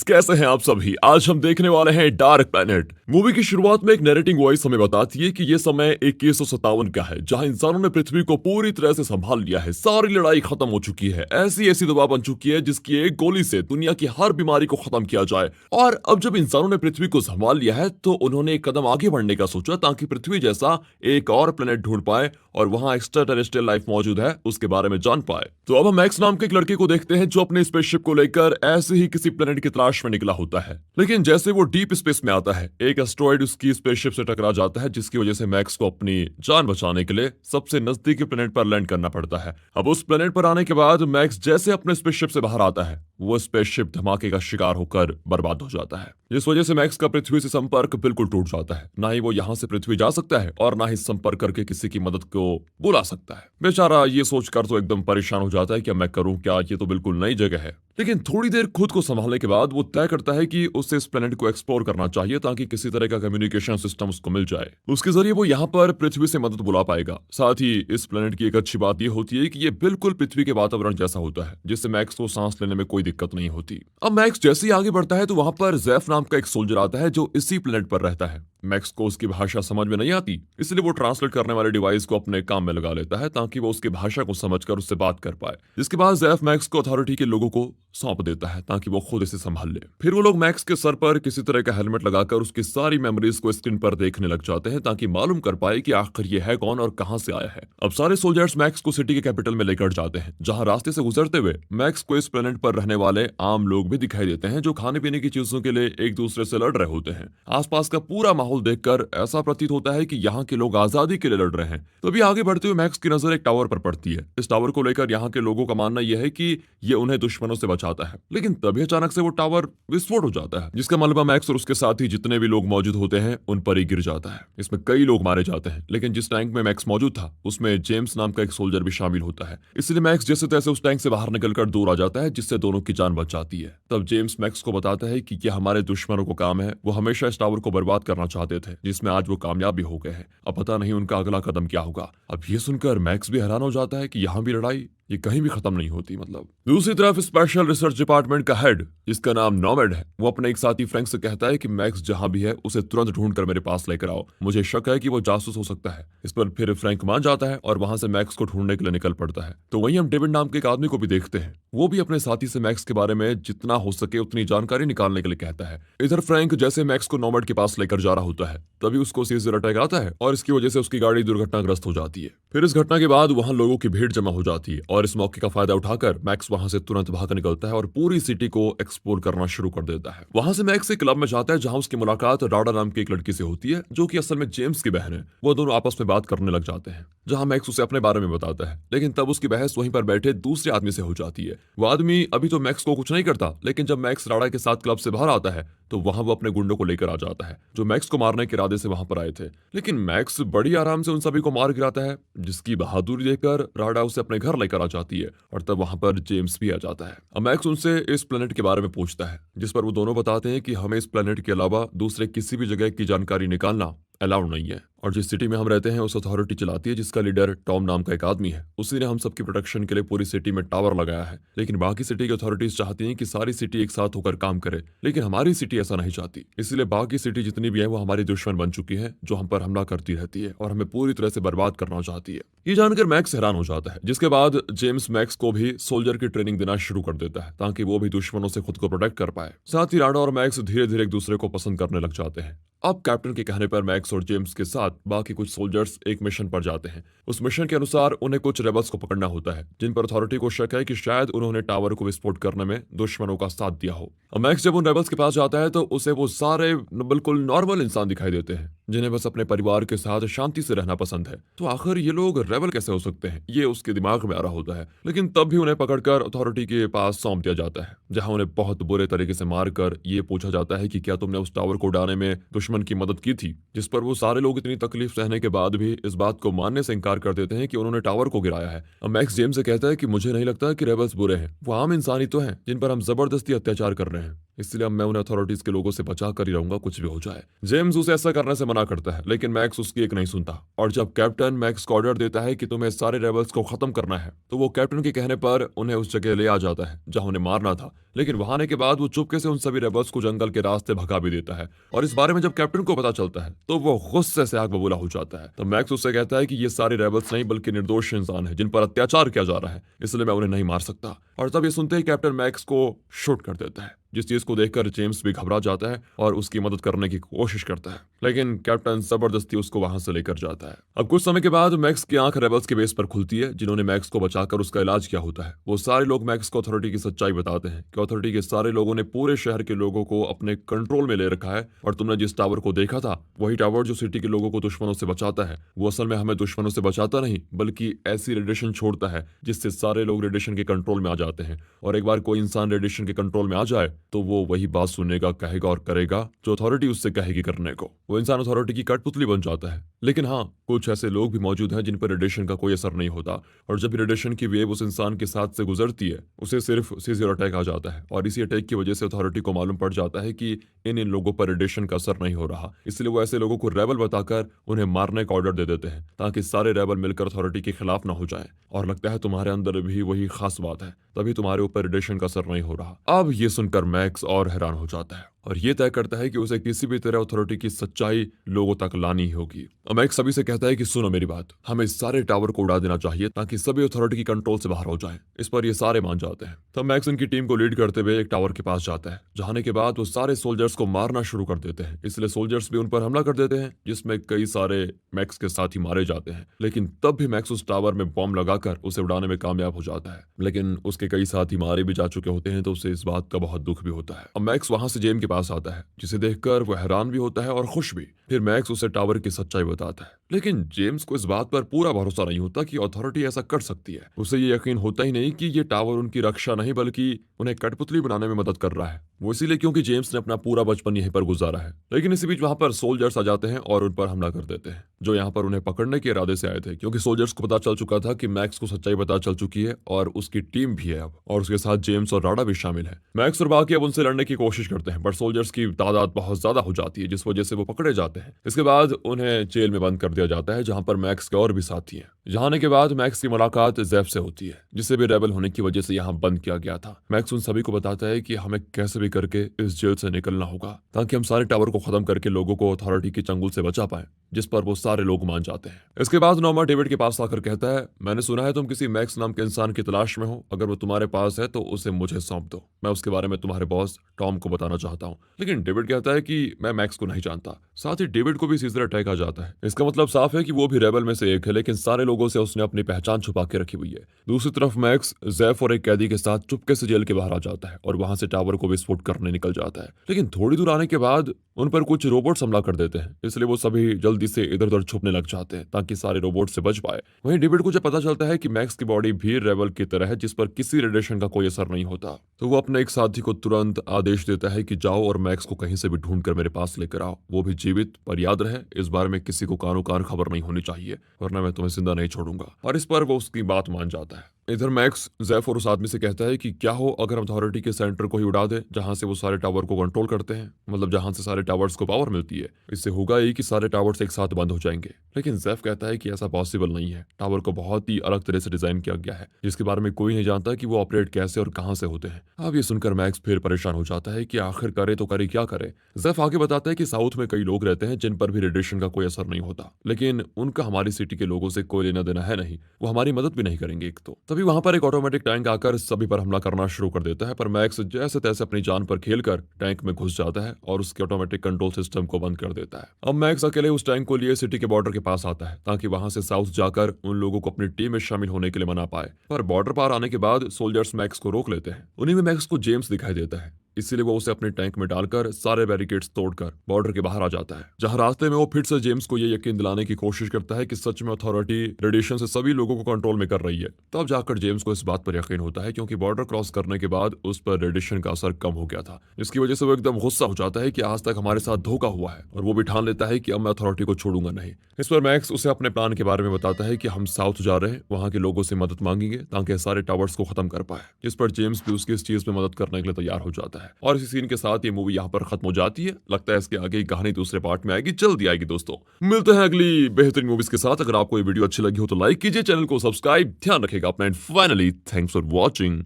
कैसे हैं आप सभी। आज हम देखने वाले हैं डार्क प्लैनेट। मूवी की शुरुआत में एक नरेटिंग वॉइस हमें बताती है कि ये समय 2157 का है, जहां इंसानों ने पृथ्वी को पूरी तरह से संभाल लिया है। सारी लड़ाई खत्म हो चुकी है, ऐसी ऐसी दवा बन चुकी है जिसकी एक गोली से दुनिया की हर बीमारी को खत्म किया जाए। और अब जब इंसानों ने पृथ्वी को संभाल लिया है तो उन्होंने एक कदम आगे बढ़ने का सोचा, ताकि पृथ्वी जैसा एक और प्लेनेट ढूंढ पाए और वहां एक्स्ट्रा टेरेस्ट्रियल लाइफ मौजूद है उसके बारे में जान पाए। तो अब हम मैक्स नाम के एक लड़के को देखते हैं जो अपने स्पेसशिप को लेकर ऐसे ही किसी प्लेनेट की तलाश में निकला होता है। लेकिन जैसे वो डीप स्पेस में आता है, एक एस्ट्रॉइड उसकी स्पेसशिप से टकरा जाता है, जिसकी वजह से मैक्स को अपनी जान बचाने के लिए सबसे नजदीकी प्लेनेट पर लैंड करना पड़ता है। अब उस प्लेनेट पर आने के बाद मैक्स जैसे अपने स्पेसशिप से बाहर आता है, वो स्पेसशिप धमाके का शिकार होकर बर्बाद हो जाता है, जिस वजह से मैक्स का पृथ्वी से संपर्क बिल्कुल टूट जाता है। ना ही वो यहाँ से पृथ्वी जा सकता है और ना ही संपर्क करके किसी की मदद को बुला सकता है। बेचारा ये सोचकर तो एकदम परेशान हो जाता है कि मैं करूं क्या, ये तो बिल्कुल नई जगह है। लेकिन थोड़ी देर खुद को संभालने के बाद वो तय करता है कि उसे इस प्लेनेट को एक्सप्लोर करना चाहिए, ताकि किसी तरह का कम्युनिकेशन सिस्टम उसको मिल जाए। उसके जरिए वो यहाँ पर पृथ्वी से मदद बुला पाएगा। साथ ही इस प्लेनेट की एक अच्छी बात ये होती है कि ये बिल्कुल पृथ्वी के वातावरण जैसा होता है, जिससे मैक्स को सांस लेने में कोई दिक्कत नहीं होती। अब मैक्स जैसे ही आगे बढ़ता है तो वहां पर जैफ नाम का एक सोल्जर आता है जो इसी प्लेनेट पर रहता है। मैक्स को उसकी भाषा समझ में नहीं आती, इसलिए वो ट्रांसलेट करने वाले डिवाइस को अपने काम में लगा लेता है, ताकि वो उसकी भाषा को समझकर उससे बात कर पाए। जिसके बाद जैफ मैक्स को अथॉरिटी के लोगों को सौंप देता है, ताकि वो खुद इसे संभाल ले। फिर वो लोग मैक्स के सर पर किसी तरह का हेलमेट लगाकर उसकी सारी मेमोरीज को स्क्रीन पर देखने लग जाते हैं, ताकि मालूम कर पाए कि आखिर ये है कौन और कहां से आया है। अब सारे सोल्जर्स मैक्स को सिटी के कैपिटल में लेकर जाते हैं, जहां रास्ते से गुजरते हुए मैक्स को इस प्लेनेट पर रहने वाले आम लोग भी दिखाई देते हैं, जो खाने पीने की चीजों के लिए एक दूसरे से लड़ रहे होते हैं। आसपास का पूरा माहौल देखकर ऐसा प्रतीत होता है कि यहाँ के लोग आजादी के लिए लड़ रहे हैं। तभी आगे बढ़ते हुए मैक्स की नजर एक टावर पर पड़ती है। इस टावर को लेकर यहाँ के लोगों का मानना यह है कि ये उन्हें दुश्मनों से बचाता है। लेकिन तभी अचानक से वो टावर विस्फोट हो जाता है, जिसका मलबा मैक्स और उसके साथी जितने भी लोग मौजूद होते हैं उन पर ही गिर जाता है। इसमें कई लोग मारे जाते हैं, लेकिन जिस टैंक में मैक्स मौजूद था उसमें जेम्स नाम का एक सोल्जर भी शामिल होता है। इसलिए मैक्स जैसे तैसे उस टैंक से बाहर निकलकर दूर आ जाता है, जिससे दोनों की जान बच जाती है। तब जेम्स मैक्स को बताता है कि यह हमारे दुश्मनों को काम है, वो हमेशा इस टावर को बर्बाद करना चाहते थे, जिसमें आज वो कामयाब भी हो गए हैं। अब पता नहीं उनका अगला कदम क्या होगा। अब ये सुनकर मैक्स भी हैरान हो जाता है कि यहाँ भी लड़ाई, ये कहीं भी खत्म नहीं होती। मतलब दूसरी तरफ स्पेशल रिसर्च डिपार्टमेंट का हेड, जिसका नाम नॉमेड है, वो अपने एक साथी फ्रैंक से कहता है कि मैक्स जहां भी है उसे तुरंत ढूंढकर मेरे पास लेकर आओ, मुझे शक है कि वो जासूस हो सकता है। इस पर फिर फ्रैंक मान जाता है और वहां से मैक्स को ढूंढने के लिए निकल पड़ता है। तो वहीं हम डेविड नाम के एक आदमी को भी देखते हैं, वो भी अपने साथी से मैक्स के बारे में जितना हो सके उतनी जानकारी निकालने के लिए कहता है। इधर फ्रैंक जैसे मैक्स को नॉमेड के पास लेकर जा रहा होता है, तभी उसको सीजर अटैक आता है और इसकी वजह से उसकी गाड़ी दुर्घटनाग्रस्त हो जाती है। फिर इस घटना के बाद वहां लोगों की भीड़ जमा हो जाती है और इस मौके का फायदा उठाकर मैक्स वहां से तुरंत भाग निकलता है और पूरी सिटी को एक्सप्लोर करना शुरू कर देता है। वहां से मैक्स एक क्लब में जाता है, जहां उसकी मुलाकात राडा नाम की एक लड़की से होती है, जो कि असल में जेम्स की बहन है। वो दोनों आपस में बात करने लग जाते हैं, जहां मैक्स उसे अपने बारे में बताता है। लेकिन तब उसकी बहस वहीं पर बैठे दूसरे आदमी से हो जाती है। वो आदमी अभी तो मैक्स को कुछ नहीं करता, लेकिन जब मैक्स राडा के साथ क्लब से बाहर आता है तो वहां वो अपने गुंडों को लेकर आ जाता है, जो मैक्स को मारने के इरादे से वहां पर आए थे। लेकिन मैक्स बड़ी आराम से उन सभी को मार गिराता है, जिसकी बहादुरी देखकर राडा उसे अपने घर लेकर आ जाती है और तब वहां पर जेम्स भी आ जाता है। अब मैक्स उनसे इस प्लेनेट के बारे में पूछता है, जिस पर वो दोनों बताते हैं कि हमें इस प्लेनेट के अलावा दूसरे किसी भी जगह की जानकारी निकालना अलाउड नहीं है, और जिस सिटी में हम रहते हैं उस अथॉरिटी चलाती है, जिसका लीडर टॉम नाम का एक आदमी है। उसी ने हम सबकी प्रोटेक्शन के लिए पूरी सिटी में टावर लगाया है। लेकिन बाकी सिटी की अथॉरिटीज चाहती हैं कि सारी सिटी एक साथ होकर काम करे, लेकिन हमारी सिटी ऐसा नहीं चाहती। इसलिए बाकी सिटी जितनी भी है वो हमारी दुश्मन बन चुकी है, जो हम पर हमला करती रहती है और हमें पूरी तरह से बर्बाद करना चाहती है। ये जानकर मैक्स हैरान हो जाता है, जिसके बाद जेम्स मैक्स को भी सोल्जर की ट्रेनिंग देना शुरू कर देता है, ताकि वो भी दुश्मनों से खुद को प्रोटेक्ट कर पाए। साथ ही राडा और मैक्स धीरे धीरे एक दूसरे को पसंद करने लग जाते हैं। अब कैप्टन के कहने पर मैक्स और जेम्स के साथ बाकी कुछ सोल्जर्स एक मिशन पर जाते हैं। उस मिशन के अनुसार उन्हें कुछ रेबल्स को पकड़ना होता है, जिन पर अथॉरिटी को शक है कि शायद उन्होंने टावर को विस्फोट करने में दुश्मनों का साथ दिया हो। अब मैक्स जब उन रेबल्स के पास जाता है तो उसे वो सारे बिल्कुल नॉर्मल इंसान दिखाई देते हैं, जिन्हें बस अपने परिवार के साथ शांति से रहना पसंद है। तो आखिर ये लोग रेबल कैसे हो सकते हैं, ये उसके दिमाग में आ रहा होता है। लेकिन तब भी उन्हें पकड़कर अथॉरिटी के पास सौंप दिया जाता है, जहां उन्हें बहुत बुरे तरीके से मारकर ये पूछा जाता है कि क्या तुमने उस टावर को उड़ाने में दुश्मन की मदद की थी। जिस पर वो सारे लोग इतनी तकलीफ सहने के बाद भी इस बात को मानने से इनकार कर देते हैं कि उन्होंने टावर को गिराया है। अब मैक्स जेम्स से कहता है कि मुझे नहीं लगता कि रेबल्स बुरे हैं, वो आम इंसान ही तो हैं जिन पर हम जबरदस्ती अत्याचार कर रहे हैं। इसलिए अब मैं उन्हें अथॉरिटीज के लोगों से बचा कर ही रहूंगा, कुछ भी हो जाए। जेम्स उसे ऐसा करने से मना करता है, लेकिन मैक्स उसकी एक नहीं सुनता। और जब कैप्टन मैक्स को ऑर्डर देता है कि तुम्हें सारे रेबल्स को खत्म करना है, तो वो कैप्टन के कहने पर उन्हें उस जगह ले आ जाता है जहां उन्हें मारना था। लेकिन वहां आने के बाद वो चुपके से उन सभी रेबल्स को जंगल के रास्ते भगा भी देता है। और इस बारे में जब कैप्टन को पता चलता है तो वो गुस्से से आग बबूला हो जाता है। तो मैक्स उससे कहता है कि ये सारे रेबल्स नहीं बल्कि निर्दोष इंसान है जिन पर अत्याचार किया जा रहा है, इसलिए मैं उन्हें नहीं मार सकता। और तब ये सुनते ही कैप्टन मैक्स को शूट कर देता है, जिस चीज को देखकर जेम्स भी घबरा जाता है और उसकी मदद करने की कोशिश करता है। लेकिन कैप्टन जबरदस्ती उसको वहां से लेकर जाता है। अब कुछ समय के बाद मैक्स की आंख रेबल्स के बेस पर खुलती है जिन्होंने मैक्स को बचाकर उसका इलाज किया होता है। वो सारे लोग मैक्स को अथॉरिटी की सच्चाई बताते हैं कि अथॉरिटी के सारे लोगों ने पूरे शहर के लोगों को अपने कंट्रोल में ले रखा है, और तुमने जिस टावर को देखा था वही टावर जो सिटी के लोगों को दुश्मनों से बचाता है, वो असल में हमें दुश्मनों से बचाता नहीं बल्कि ऐसी रेडिएशन छोड़ता है जिससे सारे लोग रेडिएशन के कंट्रोल में आ जाते हैं। और एक बार कोई इंसान रेडिएशन के कंट्रोल में आ जाए तो वो वही बात सुनेगा, कहेगा और करेगा जो अथॉरिटी उससे कहेगी करने को। वो इंसान अथॉरिटी की कठपुतली बन जाता है। लेकिन हाँ, कुछ ऐसे लोग भी मौजूद हैं जिन पर रेडिएशन का कोई असर नहीं होता, और जब रेडिएशन की वेव उस इंसान के साथ से गुजरती है उसे सिर्फ सीजर अटैक आ जाता है। और इसी अटैक की वजह से अथॉरिटी को मालूम पड़ जाता है कि इन लोगों पर रेडिएशन का असर नहीं हो रहा, इसलिए वो ऐसे लोगों को रेबल बताकर उन्हें मारने का ऑर्डर दे देते हैं ताकि सारे रेबल मिलकर अथॉरिटी के खिलाफ ना हो जाए। और लगता है तुम्हारे अंदर भी वही खास बात है, तभी तुम्हारे ऊपर रेडिएशन का असर नहीं हो रहा। अब ये सुनकर मैक्स और हैरान हो जाता है और ये तय करता है कि उसे किसी भी तरह अथॉरिटी की सच्चाई लोगों तक लानी ही होगी। अब मैक्स सभी से कहता है कि सुनो मेरी बात, हमें इस सारे टावर को उड़ा देना चाहिए ताकि सभी अथॉरिटी की कंट्रोल से बाहर हो जाए। इस पर ये सारे मान जाते हैं। तब मैक्स उनकी टीम को लीड करते हुए एक टावर के पास जाता है। जाने के बाद वो सारे सोल्जर्स को मारना शुरू कर देते हैं, इसलिए सोल्जर्स भी उन पर हमला कर देते हैं जिसमें कई सारे मैक्स के साथ ही मारे जाते हैं। लेकिन तब भी मैक्स उस टावर में बॉम्ब लगाकर उसे उड़ाने में कामयाब हो जाता है। लेकिन उसके कई साथी मारे भी जा चुके होते हैं, तो उसे इस बात का बहुत दुख भी होता है। अब मैक्स वहां से जेम के पास आता है जिसे देखकर वह हैरान भी होता है और खुश भी। फिर मैक्स उसे टावर की सच्चाई बताता है, लेकिन जेम्स को इस बात पर पूरा भरोसा नहीं होता कि अथॉरिटी ऐसा कर सकती है। उसे ये यकीन होता ही नहीं कि ये टावर उनकी रक्षा नहीं बल्कि उन्हें कठपुतली बनाने में मदद कर रहा है। वो इसीलिए क्योंकि जेम्स ने अपना पूरा बचपन यहीं पर गुजारा है। लेकिन इसी बीच वहां पर सोल्जर्स आ जाते हैं और उन पर हमला कर देते हैं, जो यहाँ पर उन्हें पकड़ने के इरादे से आए थे, क्योंकि सोल्जर्स को पता चल चुका था कि मैक्स को सच्चाई पता चल चुकी है और उसकी टीम भी है अब, और उसके साथ जेम्स और राडा भी शामिल है। मैक्स और बाकी अब उनसे लड़ने की कोशिश करते हैं, बट सोल्जर्स की तादाद बहुत ज्यादा हो जाती है जिस वजह से वो पकड़े जाते हैं। इसके बाद उन्हें जेल में बंद कर दिया जाता है जहां पर मैक्स के और भी साथी हैं। यहाँ आने के बाद मैक्स की मुलाकात ज़ेफ से होती है, जिसे भी रेबल होने की वजह से यहाँ बंद किया गया था। मैक्स उन सभी को बताता है कि हमें कैसे भी करके इस जेल से निकलना होगा ताकि हम सारे टावर को खत्म करके लोगों को अथॉरिटी की चंगुल से बचा पाए, जिस पर वो सारे लोग मान जाते हैं। इसके बाद नॉर्मा डेविड के पास आकर कहता है, मैंने सुना है तुम किसी मैक्स नाम के इंसान की तलाश में हो, अगर वो तुम्हारे पास है तो उसे मुझे सौंप दो, मैं उसके बारे में तुम्हारे बॉस टॉम को बताना चाहता हूँ। लेकिन डेविड कहता है कि मैं मैक्स को नहीं जानता। साथ ही डेविड को भी सीजर अटैक आ जाता है। इसका मतलब साफ है कि वो भी रेबल में से एक है, लेकिन सारे लोगों से उसने अपनी पहचान छुपा के रखी हुई है। दूसरी तरफ मैक्स ज़ेफ और एक कैदी के साथ चुपके से जेल के बाहर आ जाता है और वहां से टावर को विस्फोट करने निकल जाता है। लेकिन थोड़ी दूर आने के बाद उन पर कुछ रोबोट्स हमला कर देते हैं, इसलिए वो सभी जल्दी से इधर उधर छुपने लग जाते हैं ताकि सारे रोबोट से बच पाए। वहीं डेविड को जब पता चलता है कि मैक्स की बॉडी भी रेबल की तरह है जिस पर किसी रेडिएशन का कोई असर नहीं होता, तो वो अपने एक साथी को तुरंत आदेश देता है कि जाओ और मैक्स को कहीं से भी ढूंढ कर मेरे पास लेकर आओ, वो भी जीवित। पर याद रहे, इस बारे में किसी को कानो कान खबर नहीं होनी चाहिए, वरना मैं तुम्हें जिंदा नहीं छोड़ूंगा। और इस पर वो उसकी बात मान जाता है। इधर मैक्स ज़ेफ और उस आदमी से कहता है कि क्या हो अगर हम अथॉरिटी के सेंटर को ही उड़ा दे जहां से वो सारे टावर को कंट्रोल करते हैं, मतलब जहां से सारे टावर्स को पावर मिलती है। इससे होगा ही कि सारे टावर्स एक साथ बंद हो जाएंगे। लेकिन ज़ेफ कहता है कि ऐसा पॉसिबल नहीं है, टावर को बहुत ही अलग तरह से डिजाइन किया गया है जिसके बारे में कोई नहीं जानता कि वो ऑपरेट कैसे और कहां से होते हैं। अब ये सुनकर मैक्स फिर परेशान हो जाता है कि आखिर करे तो करे क्या करे। ज़ेफ आगे बताता है कि साउथ में कई लोग रहते हैं जिन पर भी रेडिएशन का कोई असर नहीं होता, लेकिन उनका हमारी सिटी के लोगों से कोई लेना देना है नहीं, वो हमारी मदद भी नहीं करेंगे। एक तो तभी वहां पर एक ऑटोमेटिक टैंक आकर सभी पर हमला करना शुरू कर देता है, पर मैक्स जैसे तैसे अपनी जान पर खेलकर टैंक में घुस जाता है और उसके ऑटोमेटिक कंट्रोल सिस्टम को बंद कर देता है। अब मैक्स अकेले उस टैंक को लिए सिटी के बॉर्डर के पास आता है ताकि वहां से साउथ जाकर उन लोगों को अपनी टीम में शामिल होने के लिए मना पाए। पर बॉर्डर पार आने के बाद सोल्जर्स मैक्स को रोक लेते हैं। उन्हीं में मैक्स को जेम्स दिखाई देता है, इसीलिए वो उसे अपने टैंक में डालकर सारे बैरिकेड्स तोड़कर बॉर्डर के बाहर आ जाता है, जहां रास्ते में वो फिर से जेम्स को ये यकीन दिलाने की कोशिश करता है कि सच में अथॉरिटी रेडिएशन से सभी लोगों को कंट्रोल में कर रही है। तब जाकर जेम्स को इस बात पर यकीन होता है, क्योंकि बॉर्डर क्रॉस करने के बाद उस पर रेडिएशन का असर कम हो गया था, जिसकी वजह से वो एकदम गुस्सा हो जाता है कि आज तक हमारे साथ धोखा हुआ है, और वो भी ठान लेता है कि अब मैं अथॉरिटी को छोड़ूंगा नहीं। इस पर मैक्स उसे अपने प्लान के बारे में बताता है कि हम साउथ जा रहे हैं, वहां के लोगों से मदद मांगेंगे ताकि सारे टावर्स को खत्म कर पाए, जिस पर जेम्स भी उसकी इस चीज में मदद करने के लिए तैयार हो जाता है। है और इसी सीन के साथ ये मूवी यहाँ पर खत्म हो जाती है। लगता है इसके आगे की कहानी दूसरे पार्ट में आएगी, जल्दी आएगी दोस्तों। मिलते हैं अगली बेहतरीन मूवीज के साथ। अगर आपको ये वीडियो अच्छी लगी हो तो लाइक कीजिए, चैनल को सब्सक्राइब, ध्यान रखेगा अपना, and finally thanks for watching.